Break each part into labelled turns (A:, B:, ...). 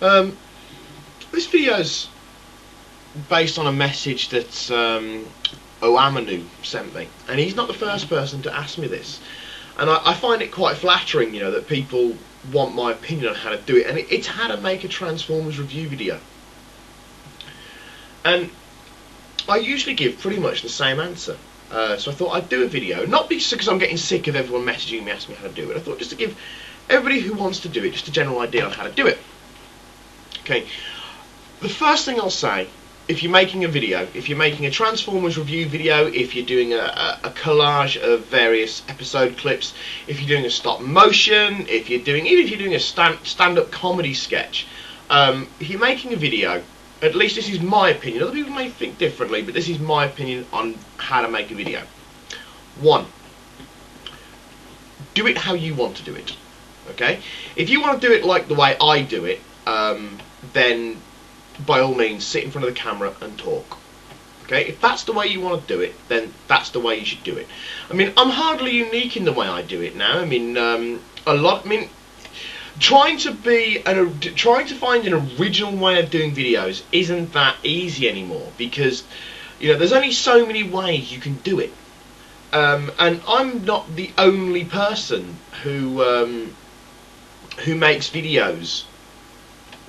A: Um, this video's based on a message that Oamanu sent me, and he's not the first person to ask me this. And I find it quite flattering, that people want my opinion on how to do it, and it's how to make a Transformers review video. And I usually give pretty much the same answer. So I thought I'd do a video, not because I'm getting sick of everyone messaging me asking me how to do it. I thought just to give everybody who wants to do it just a general idea on how to do it. Okay, the first thing I'll say, if you're making a video, if you're making a Transformers review video, if you're doing a collage of various episode clips, if you're doing a stop motion, even if you're doing a stand-up comedy sketch, if you're making a video, at least this is my opinion. Other people may think differently, but this is my opinion on how to make a video. 1, do it how you want to do it. Okay? If you want to do it like the way I do it, then by all means sit in front of the camera and talk. Okay? If that's the way you want to do it, then that's the way you should do it. I mean, I'm hardly unique in the way I do it now. I mean, trying to find an original way of doing videos isn't that easy anymore, because there's only so many ways you can do it, and I'm not the only person who makes videos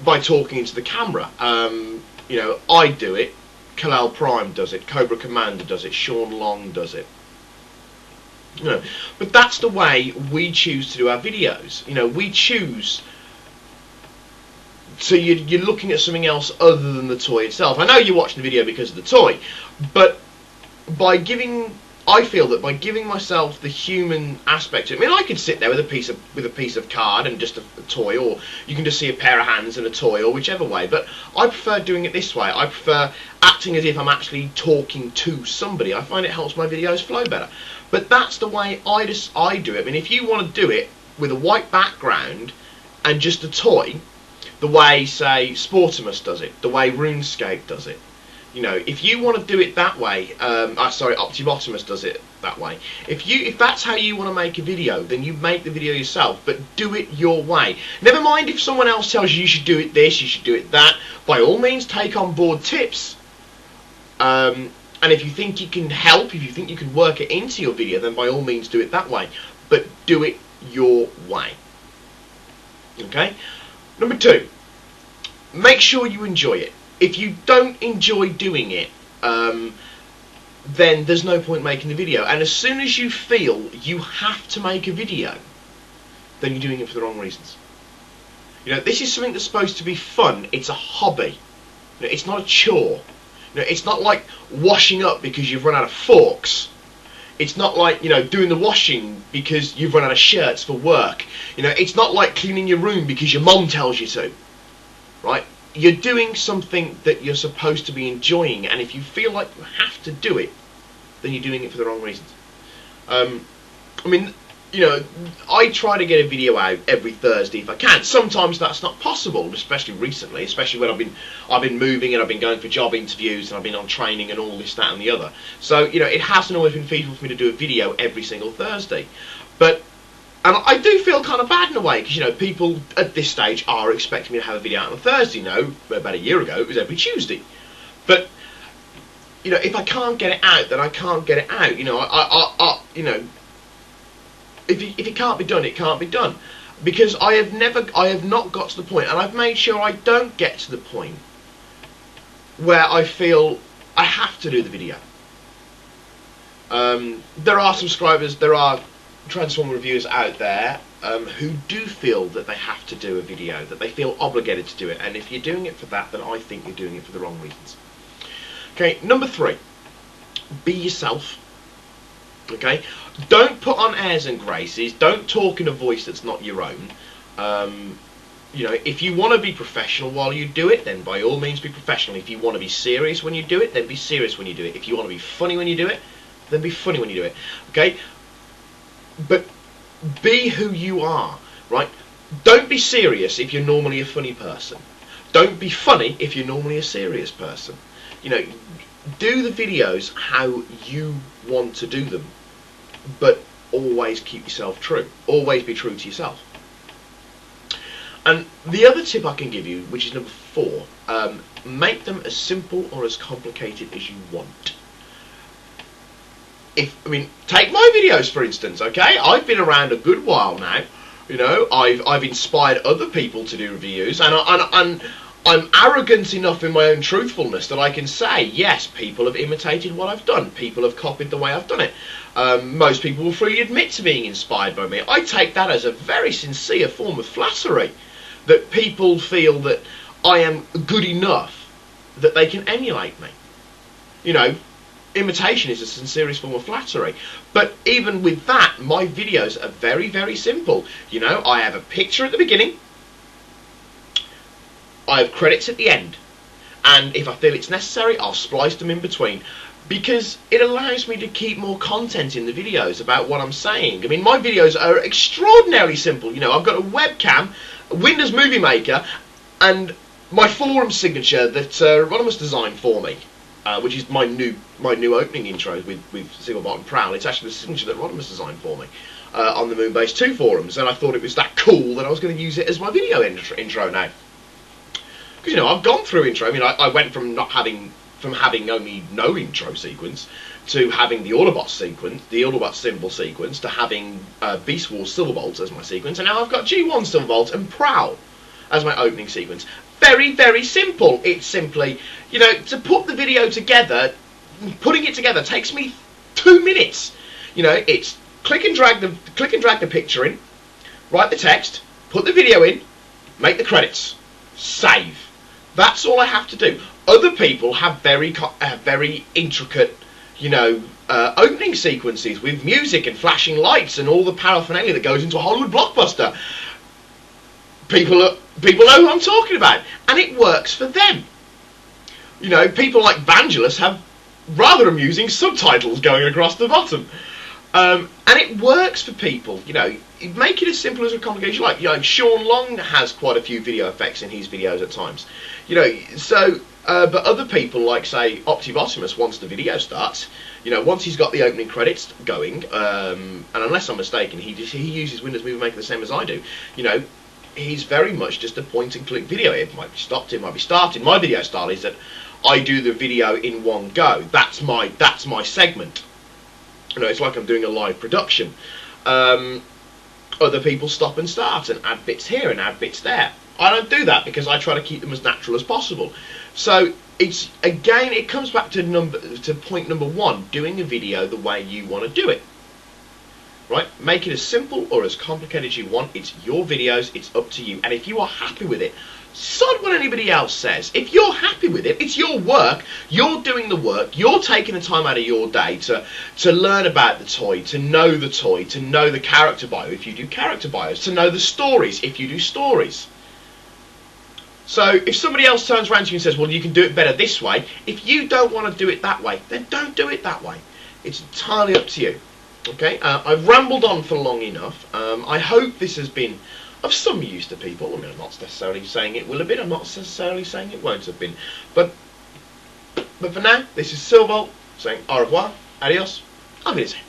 A: by talking into the camera. I do it, Kalal Prime does it, Cobra Commander does it, Sean Long does it. But that's the way we choose to do our videos. We choose. So you're looking at something else other than the toy itself. I know you're watching the video because of the toy, but I feel that by giving myself the human aspect to it, I mean, I could sit there with a piece of card and just a toy, or you can just see a pair of hands and a toy, or whichever way. But I prefer doing it this way. I prefer acting as if I'm actually talking to somebody. I find it helps my videos flow better. But that's the way I do it. I mean, if you want to do it with a white background and just a toy, the way, say, Sportimus does it, the way RuneScape does it, if you want to do it that way, Optimotimus does it that way. If that's how you want to make a video, then you make the video yourself, but do it your way. Never mind if someone else tells you should do it this, you should do it that. By all means, take on board tips. And if you think you can help, if you think you can work it into your video, then by all means do it that way. But do it your way. Okay? Number 2, make sure you enjoy it. If you don't enjoy doing it, then there's no point making the video. And as soon as you feel you have to make a video, then you're doing it for the wrong reasons. This is something that's supposed to be fun. It's a hobby. It's not a chore. It's not like washing up because you've run out of forks. It's not like, doing the washing because you've run out of shirts for work. It's not like cleaning your room because your mum tells you to. Right? You're doing something that you're supposed to be enjoying, and if you feel like you have to do it, then you're doing it for the wrong reasons. I try to get a video out every Thursday if I can. Sometimes that's not possible, especially recently, especially when I've been moving and I've been going for job interviews and I've been on training and all this, that and the other. So, it hasn't always been feasible for me to do a video every single Thursday. And I do feel kind of bad in a way, because, people at this stage are expecting me to have a video out on a Thursday. About a year ago it was every Tuesday. But, if I can't get it out, then I can't get it out. If it can't be done, it can't be done. Because I have not got to the point, and I've made sure I don't get to the point where I feel I have to do the video. There are Transformer reviewers out there who do feel that they have to do a video, that they feel obligated to do it, and if you're doing it for that, then I think you're doing it for the wrong reasons. Okay, number 3, be yourself. Okay, don't put on airs and graces. Don't talk in a voice that's not your own. If you want to be professional while you do it, then by all means be professional. If you want to be serious when you do it, then be serious when you do it. If you want to be funny when you do it, then be funny when you do it. Okay, but be who you are, right? Don't be serious if you're normally a funny person. Don't be funny if you're normally a serious person. Do the videos how you want to do them, but always keep yourself true. Always be true to yourself. And the other tip I can give you, which is number 4, make them as simple or as complicated as you want. Take my videos for instance. Okay, I've been around a good while now. You know, I've inspired other people to do reviews, and I'm arrogant enough in my own truthfulness that I can say, yes, people have imitated what I've done. People have copied the way I've done it. Most people will freely admit to being inspired by me. I take that as a very sincere form of flattery, that people feel that I am good enough that they can emulate me. You know, imitation is the sincerest form of flattery. But even with that, my videos are very, very simple. You know, I have a picture at the beginning, I have credits at the end, and if I feel it's necessary, I'll splice them in between, because it allows me to keep more content in the videos about what I'm saying. I mean, my videos are extraordinarily simple. You know, I've got a webcam, a Windows Movie Maker, and my forum signature that Rodimus designed for me, which is my new opening intro with Singlebot and Prowl. It's actually the signature that Rodimus designed for me on the Moonbase 2 forums, and I thought it was that cool that I was going to use it as my video intro now. Because, you know, I've gone through intro. I mean, I went from having only no intro sequence to having the Autobot sequence, the Autobot symbol sequence, to having Beast Wars Silverbolt as my sequence, and now I've got G1 Silverbolt and Prowl as my opening sequence. Very, very simple. It's simply, you know, to put the video together, putting it together takes me 2 minutes. You know, it's click and drag the picture in, write the text, put the video in, make the credits, save. That's all I have to do. Other people have very intricate, you know, opening sequences with music and flashing lights and all the paraphernalia that goes into a Hollywood blockbuster. People know who I'm talking about, and it works for them. You know, people like Vangelis have rather amusing subtitles going across the bottom, and it works for people. You know, make it as simple as a complication like. You know, Sean Long has quite a few video effects in his videos at times. You know, so but other people, like say Optibotimus, once the video starts, you know, once he's got the opening credits going, and unless I'm mistaken, he uses Windows Movie Maker the same as I do. You know, he's very much just a point and click video. It might be stopped, it might be started. My video style is that I do the video in one go. That's my segment. You know, it's like I'm doing a live production. Other people stop and start and add bits here and add bits there. I don't do that because I try to keep them as natural as possible. So it's, again, it comes back to point number 1, doing a video the way you want to do it. Right? Make it as simple or as complicated as you want. It's your videos, it's up to you. And if you are happy with it, sod what anybody else says. If you're happy with it, it's your work, you're doing the work, you're taking the time out of your day to learn about the toy, to know the character bio if you do character bios, to know the stories if you do stories. So if somebody else turns around to you and says, well, you can do it better this way, if you don't want to do it that way, then don't do it that way. It's entirely up to you. Okay, I've rambled on for long enough. I hope this has been of some use to people. I mean, I'm not necessarily saying it will have been, I'm not necessarily saying it won't have been. But for now, this is Silverbolt saying au revoir, adios, auf Wiedersehen.